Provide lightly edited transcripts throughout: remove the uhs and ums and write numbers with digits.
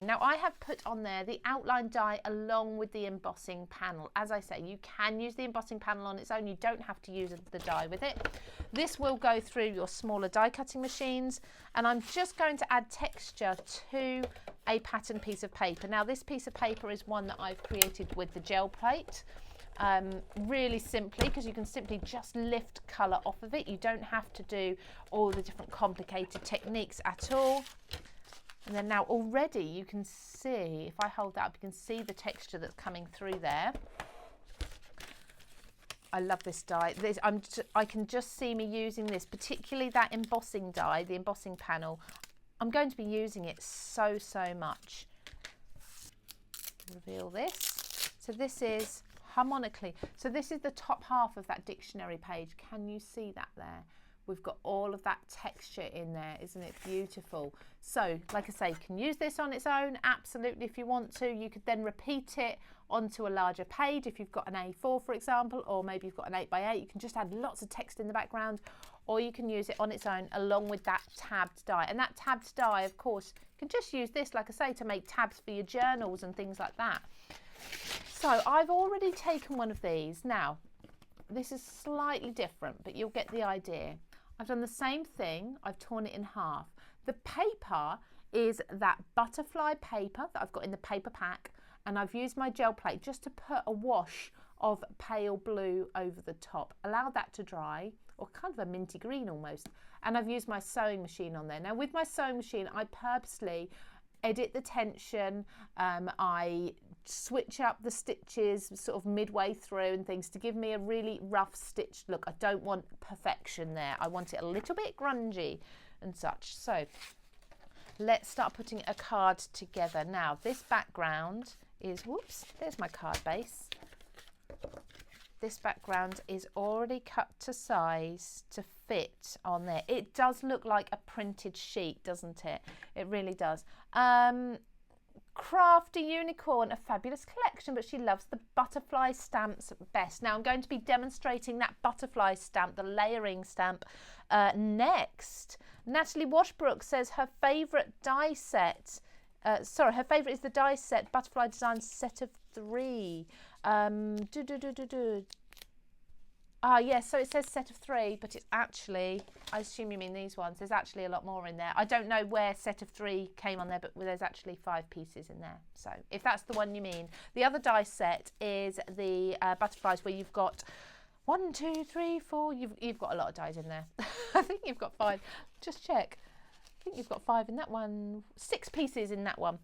Now I have put on there the outline die along with the embossing panel. As I say, you can use the embossing panel on its own. You don't have to use the die with it. This will go through your smaller die cutting machines, and I'm just going to add texture to a pattern piece of paper. Now this piece of paper is one that I've created with the gel plate. Really simply, because you can simply just lift colour off of it. You don't have to do all the different complicated techniques at all. And then now already you can see, if I hold that up, you can see the texture that's coming through there. I love this die. I can just see me using this, particularly that embossing die, the embossing panel. I'm going to be using it so much. Reveal this. So this is harmonically. So this is the top half of that dictionary page. Can you see that there? We've got all of that texture in there. Isn't it beautiful? So, like I say, you can use this on its own, absolutely, if you want to. You could then repeat it onto a larger page if you've got an A4, for example, or maybe you've got an 8x8. You can just add lots of text in the background, or you can use it on its own along with that tabbed die. And that tabbed die, of course, you can just use this, like I say, to make tabs for your journals and things like that. So I've already taken one of these. Now, this is slightly different, but you'll get the idea. I've done the same thing. I've torn it in half. The paper is that butterfly paper that I've got in the paper pack, and I've used my gel plate just to put a wash of pale blue over the top. Allow that to dry, or kind of a minty green almost. And I've used my sewing machine on there. Now with my sewing machine, I purposely edit the tension. I switch up the stitches sort of midway through and things to give me a really rough stitched look. I don't want perfection there. I want it a little bit grungy and such. So let's start putting a card together. Now this background is, whoops, there's my card base. This background is already cut to size to fit on there. It does look like a printed sheet, doesn't it? It really does. Crafty Unicorn, a fabulous collection, but she loves the butterfly stamps best. Now I'm going to be demonstrating that butterfly stamp, the layering stamp, next. Natalie Washbrook says her favourite die set, her favourite is the die set, Butterfly Design set of 3. Yes, so it says set of 3, but it's actually, I assume you mean these ones. There's actually a lot more in there. I don't know where set of 3 came on there, but there's actually 5 pieces in there. So if that's the one you mean. The other die set is the butterflies, where you've got 1, 2, 3, 4. You've got a lot of dies in there. I think you've got 5. Just check. I think you've got 5 in that one. 6 pieces in that one.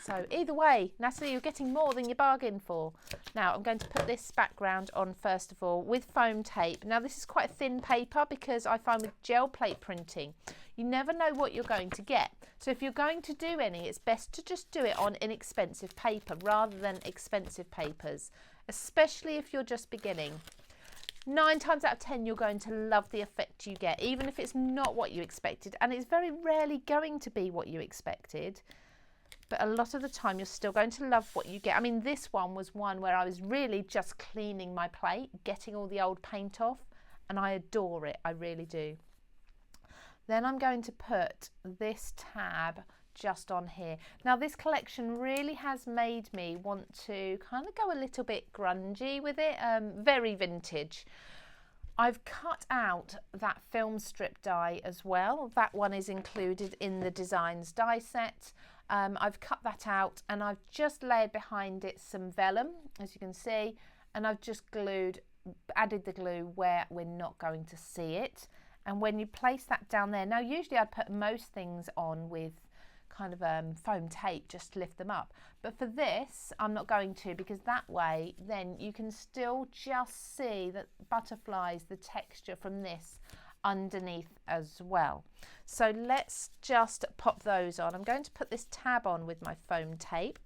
So either way, Natalie, you're getting more than you bargained for. Now I'm going to put this background on first of all with foam tape. Now this is quite a thin paper, because I find with gel plate printing, you never know what you're going to get. So if you're going to do any, it's best to just do it on inexpensive paper rather than expensive papers, especially if you're just beginning. 9 times out of 10 you're going to love the effect you get, even if it's not what you expected, and it's very rarely going to be what you expected. But a lot of the time you're still going to love what you get. I mean, this one was one where I was really just cleaning my plate, getting all the old paint off, and I adore it, I really do. Then I'm going to put this tab just on here. Now this collection really has made me want to kind of go a little bit grungy with it, very vintage. I've cut out that film strip die as well. That one is included in the Designs die set. I've cut that out, and I've just layered behind it some vellum, as you can see, and I've just added the glue where we're not going to see it. And when you place that down there, now usually I'd put most things on with kind of foam tape just to lift them up, but for this I'm not going to, because that way then you can still just see the butterflies, the texture from this underneath as well. So let's just pop those on. I'm going to put this tab on with my foam tape.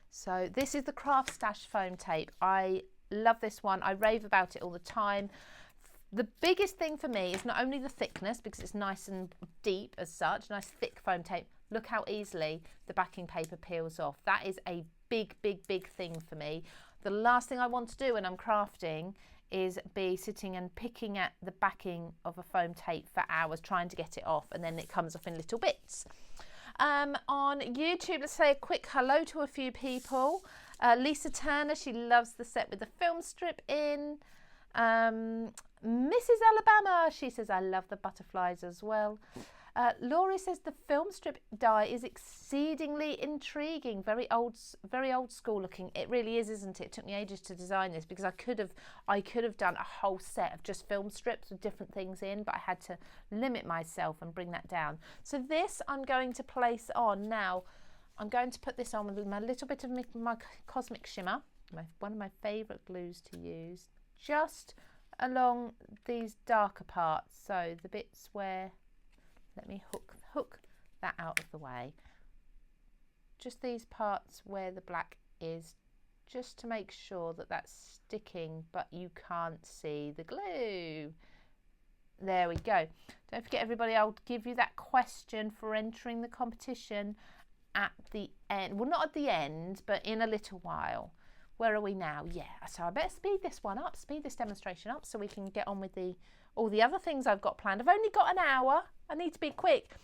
So this is the CraftStash foam tape. I love this one. I rave about it all the time. The biggest thing for me is not only the thickness, because it's nice and deep as such, nice thick foam tape. Look how easily the backing paper peels off. That is a big thing for me. The last thing I want to do when I'm crafting is be sitting and picking at the backing of a foam tape for hours trying to get it off, and then it comes off in little bits. on YouTube, let's say a quick hello to a few people. Lisa Turner, she loves the set with the film strip in. Mrs. Alabama, she says, I love the butterflies as well. Laurie says the film strip die is exceedingly intriguing, very old school looking. It really is, isn't it? It took me ages to design this because I could have done a whole set of just film strips with different things in, but I had to limit myself and bring that down. So this I'm going to place on now. I'm going to put this on with my little bit of my Cosmic Shimmer, one of my favourite glues to use, just along these darker parts. So the bits where, let me hook that out of the way. Just these parts where the black is, just to make sure that that's sticking, but you can't see the glue. There we go. Don't forget, everybody, I'll give you that question for entering the competition at the end. Well, not at the end, but in a little while. Where are we now? Yeah, so I better speed this one up, speed this demonstration up so we can get on with all the other things I've got planned. I've only got an hour. I need to be quick.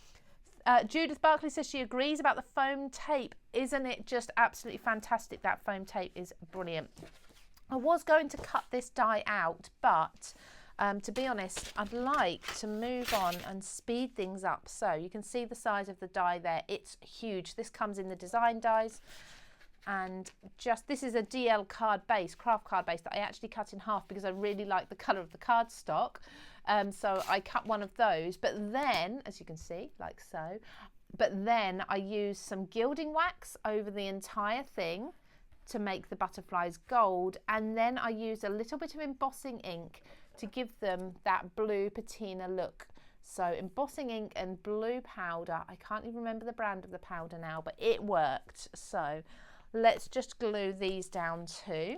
Judith Barkley says she agrees about the foam tape. Isn't it just absolutely fantastic? That foam tape is brilliant. I was going to cut this die out, but to be honest, I'd like to move on and speed things up. So you can see the size of the die there. It's huge. This comes in the design dies. And this is a DL card base, craft card base, that I actually cut in half because I really like the colour of the cardstock. So I cut one of those, but then, as you can see, like so, but then I used some gilding wax over the entire thing to make the butterflies gold. And then I used a little bit of embossing ink to give them that blue patina look. So embossing ink and blue powder. I can't even remember the brand of the powder now, but it worked. So let's just glue these down too.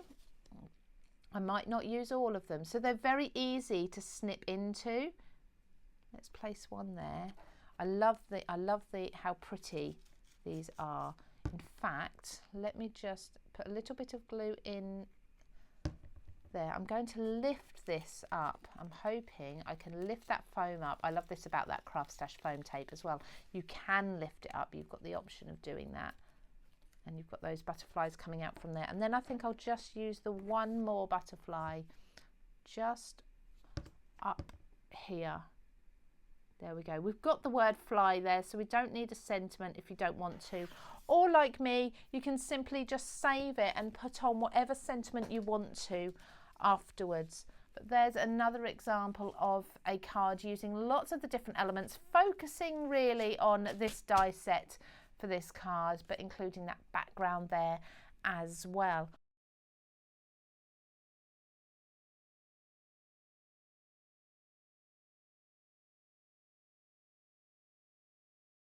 I might not use all of them. So they're very easy to snip into. Let's place one there. I love how pretty these are. In fact, let me just put a little bit of glue in there. I'm going to lift this up. I'm hoping I can lift that foam up. I love this about that CraftStash foam tape as well. You can lift it up. You've got the option of doing that. And you've got those butterflies coming out from there. And then I think I'll just use the one more butterfly just up here. There we go. We've got the word fly there, so we don't need a sentiment if you don't want to. Or like me, you can simply just save it and put on whatever sentiment you want to afterwards. But there's another example of a card using lots of the different elements, focusing really on this die set for this card, but including that background there as well.